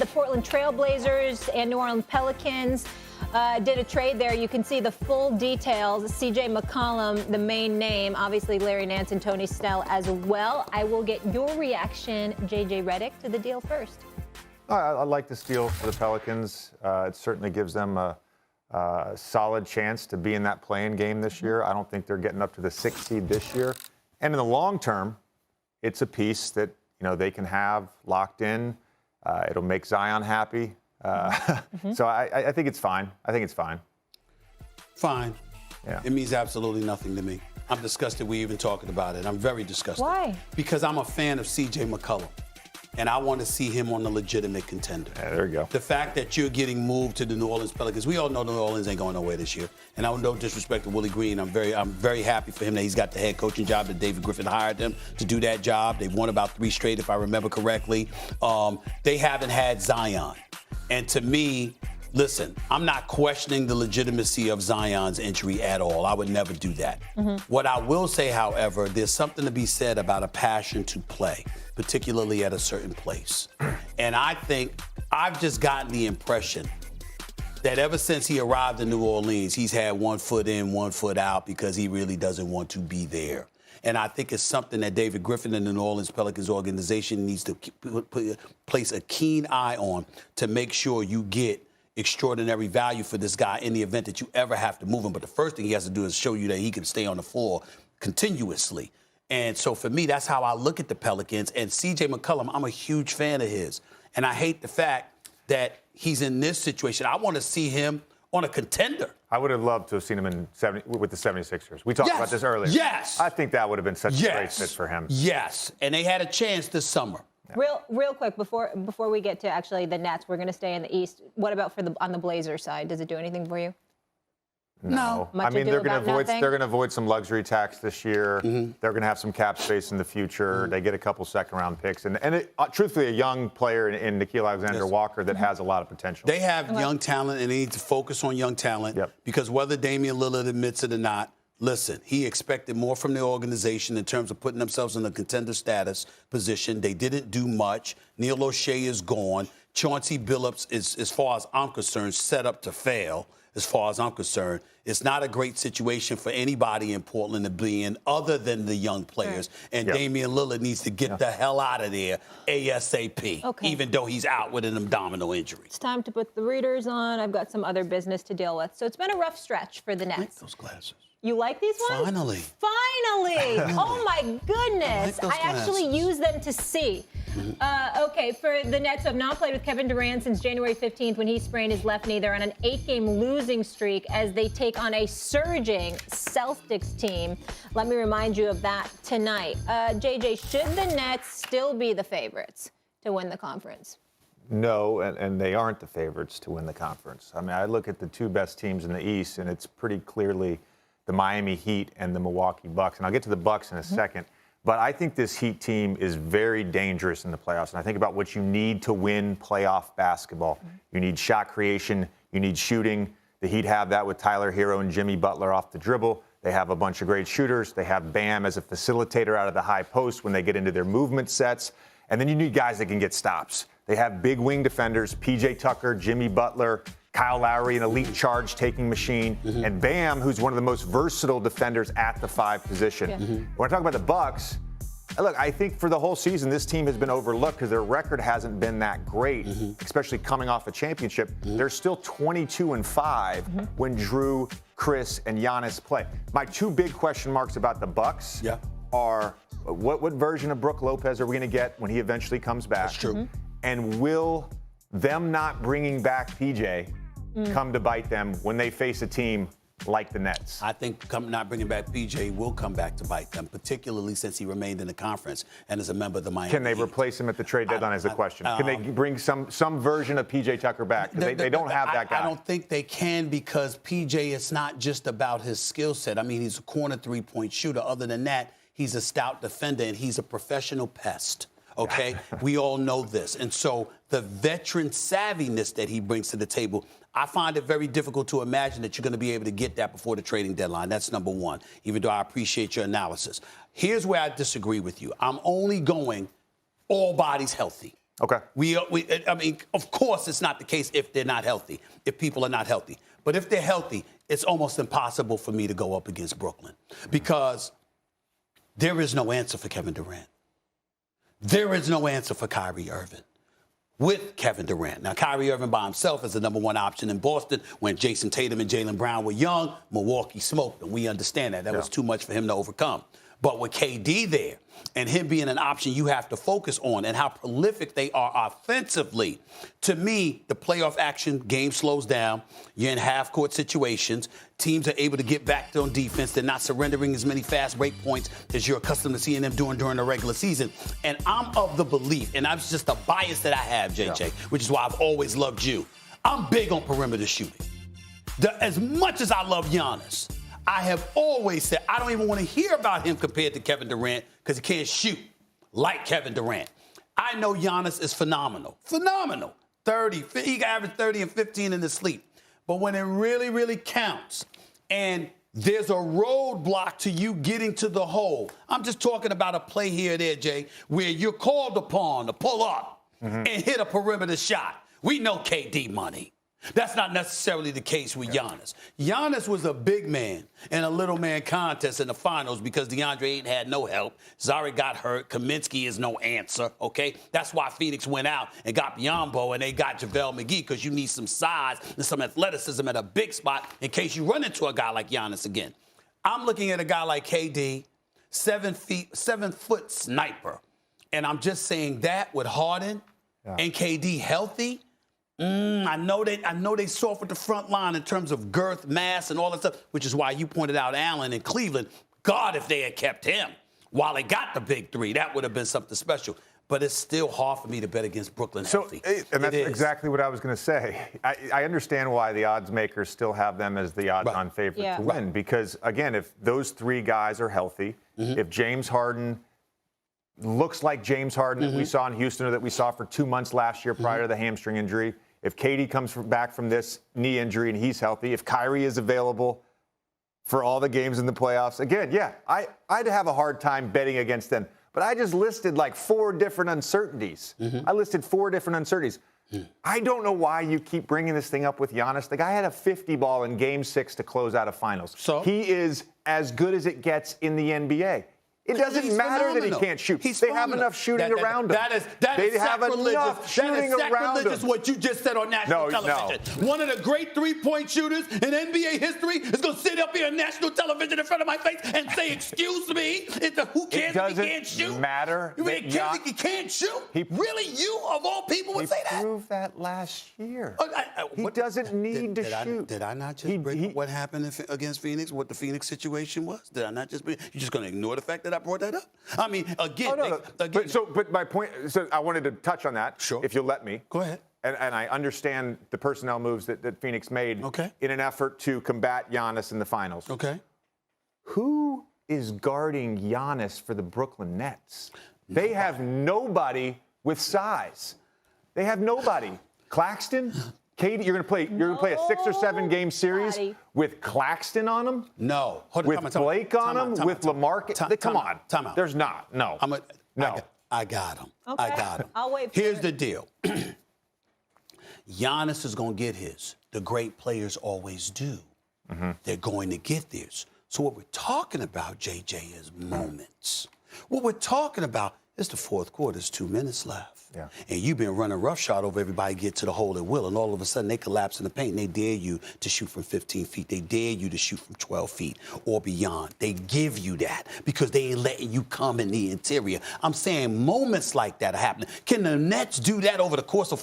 the Portland Trail Blazers and New Orleans Pelicans did a trade there. You can see the full details. CJ McCollum, the main name, obviously Larry Nance and Tony Snell as well. I will get your reaction, JJ Redick, to the deal first. I like this deal for the Pelicans. It certainly gives them a solid chance to be in that play-in game this year. I don't think they're getting up to the 6th seed this year. And in the long term, it's a piece that they can have locked in. It'll make Zion happy. So I think it's fine. Fine. Yeah. It means absolutely nothing to me. I'm disgusted we're even talking about it. I'm very disgusted. Why? Because I'm a fan of C.J. McCollum, and I want to see him on a legitimate contender. Yeah, there you go. The fact that you're getting moved to the New Orleans Pelicans, we all know New Orleans ain't going nowhere this year. And I no disrespect to Willie Green. I'm very happy for him that he's got the head coaching job, that David Griffin hired him to do that job. They've won about 3 straight, if I remember correctly. They haven't had Zion. And to me, listen, I'm not questioning the legitimacy of Zion's entry at all. I would never do that. What I will say, however, there's something to be said about a passion to play, particularly at a certain place. And I think I've just gotten the impression that ever since he arrived in New Orleans, he's had one foot in, one foot out because he really doesn't want to be there. And I think it's something that David Griffin and the New Orleans Pelicans organization needs to place a keen eye on to make sure you get extraordinary value for this guy in the event that you ever have to move him. But the first thing he has to do is show you that he can stay on the floor continuously. And so for me, that's how I look at the Pelicans. And C.J. McCollum, I'm a huge fan of his. And I hate the fact that he's in this situation. I want to see him on a contender. I would have loved to have seen him with the 76ers. We talked about this earlier. Yes. I think that would have been such a great fit for him. Yes. And they had a chance this summer. Yeah. Real quick, before we get to actually the Nets, we're going to stay in the East. What about on the Blazers side? Does it do anything for you? No. I mean, they're going to avoid some luxury tax this year. They're going to have some cap space in the future. They get a couple second-round picks. And truthfully, a young player in Nickeil Alexander-Walker that has a lot of potential. They have young talent, and they need to focus on young talent. Because whether Damian Lillard admits it or not, listen, he expected more from the organization in terms of putting themselves in a contender status position. They didn't do much. Neil O'Shea is gone. Chauncey Billups is, as far as I'm concerned, set up to fail. As far as I'm concerned, it's not a great situation for anybody in Portland to be in other than the young players. And Damian Lillard needs to get the hell out of there ASAP, even though he's out with an abdominal injury. It's time to put the readers on. I've got some other business to deal with. So it's been a rough stretch for the Nets. I like those glasses. You like these ones? Finally. Oh, my goodness. I actually use them to see. Okay, for the Nets, who have not played with Kevin Durant since January 15th when he sprained his left knee. They're on an 8-game losing streak as they take on a surging Celtics team. Let me remind you of that tonight. JJ, should the Nets still be the favorites to win the conference? No, and they aren't the favorites to win the conference. I mean, I look at the 2 best teams in the East, and it's pretty clearly the Miami Heat and the Milwaukee Bucks. And I'll get to the Bucks in a second. But I think this Heat team is very dangerous in the playoffs. And I think about what you need to win playoff basketball. You need shot creation. You need shooting. The Heat have that with Tyler Hero and Jimmy Butler off the dribble. They have a bunch of great shooters. They have Bam as a facilitator out of the high post when they get into their movement sets. And then you need guys that can get stops. They have big wing defenders, P.J. Tucker, Jimmy Butler, Kyle Lowry, an elite charge-taking machine, and Bam, who's one of the most versatile defenders at the 5 position. When I talk about the Bucks, look, I think for the whole season, this team has been overlooked because their record hasn't been that great, especially coming off a championship. They're still 22-5 when Drew, Chris, and Giannis play. My 2 big question marks about the Bucks are what version of Brook Lopez are we going to get when he eventually comes back? That's true. And will them not bringing back PJ come to bite them when they face a team like the Nets? I think not bringing back PJ will come back to bite them, particularly since he remained in the conference and is a member of the Miami Can they Heat. replace him at the trade deadline is the question. Can they bring some version of PJ Tucker back? They don't have that guy. I don't think they can because PJ, it's not just about his skill set. I mean, he's a corner 3-point shooter. Other than that, he's a stout defender, and he's a professional pest. Okay? We all know this. And so the veteran savviness that he brings to the table, I find it very difficult to imagine that you're going to be able to get that before the trading deadline. That's number one, even though I appreciate your analysis. Here's where I disagree with you. I'm only going all bodies healthy. Okay. I mean, of course, it's not the case if they're not healthy, if people are not healthy. But if they're healthy, it's almost impossible for me to go up against Brooklyn because there is no answer for Kevin Durant. There is no answer for Kyrie Irving with Kevin Durant. Now, Kyrie Irving by himself is the number one option in Boston. When Jason Tatum and Jaylen Brown were young, Milwaukee smoked them. We understand that. That was too much for him to overcome. But with KD there and him being an option you have to focus on and how prolific they are offensively, to me, the playoff action game slows down. You're in half-court situations. Teams are able to get back on defense. They're not surrendering as many fast break points as you're accustomed to seeing them doing during the regular season. And I'm of the belief, and that's just a bias that I have, JJ, which is why I've always loved you. I'm big on perimeter shooting. As much as I love Giannis, I have always said I don't even want to hear about him compared to Kevin Durant because he can't shoot like Kevin Durant. I know Giannis is phenomenal. Phenomenal. 30. He can average 30 and 15 in his sleep. But when it really, really counts and there's a roadblock to you getting to the hole, I'm just talking about a play here or there, Jay, where you're called upon to pull up and hit a perimeter shot. We know KD money. That's not necessarily the case with Giannis. Giannis was a big man in a little man contest in the finals because DeAndre Ayton had no help. Zari got hurt. Kaminsky is no answer, okay? That's why Phoenix went out and got Biyombo and they got JaVale McGee because you need some size and some athleticism at a big spot in case you run into a guy like Giannis again. I'm looking at a guy like KD, 7-foot sniper. And I'm just saying that with Harden and KD healthy, I know they soft at the front line in terms of girth, mass, and all that stuff, which is why you pointed out Allen in Cleveland. God, if they had kept him while they got the big three, that would have been something special. But it's still hard for me to bet against Brooklyn healthy. And that's exactly what I was going to say. I understand why the odds makers still have them as the odds-on favorite to win. Because, again, if those three guys are healthy, if James Harden looks like James Harden that we saw in Houston or that we saw for 2 months last year prior to the hamstring injury, if KD comes back from this knee injury and he's healthy, if Kyrie is available for all the games in the playoffs, again, I'd have a hard time betting against them. But I just listed like 4 different uncertainties. I listed 4 different uncertainties. I don't know why you keep bringing this thing up with Giannis. The guy had a 50 ball in Game 6 to close out a finals. So he is as good as it gets in the NBA. It doesn't matter that he can't shoot. They have enough shooting around him. That is sacrilegious. That is sacrilegious what you just said on national television. No. One of the great three-point shooters in NBA history is going to sit up here on national television in front of my face and say, excuse me, who cares if he can't shoot? It doesn't matter. He can't shoot? Really? You, of all people, would say that? He proved that last year. He doesn't need to shoot. Did I not just bring up what happened against Phoenix, what the Phoenix situation was? Did I not just bring? You're just going to ignore the fact that I brought that up? I mean, again. But my point, so I wanted to touch on that, if you'll let me. Go ahead. And I understand the personnel moves that Phoenix made in an effort to combat Giannis in the finals. Okay. Who is guarding Giannis for the Brooklyn Nets? They have nobody with size. They have nobody. Claxton? Katie, you're going to play a 6 or 7 game series with Claxton on them? No. With Blake on them? With LaMarcus? Come on. Time out. There's not. No. I got him. Okay. I got him. I'll wait for Here's the deal. Giannis is going to get his. The great players always do. They're going to get theirs. So what we're talking about, JJ, is moments. What we're talking about is the fourth quarter. There's 2 minutes left. Yeah. And you've been running roughshod over everybody get to the hole at will, and all of a sudden they collapse in the paint and they dare you to shoot from 15 feet. They dare you to shoot from 12 feet or beyond. They give you that because they ain't letting you come in the interior. I'm saying moments like that are happening. Can the Nets do that over the course of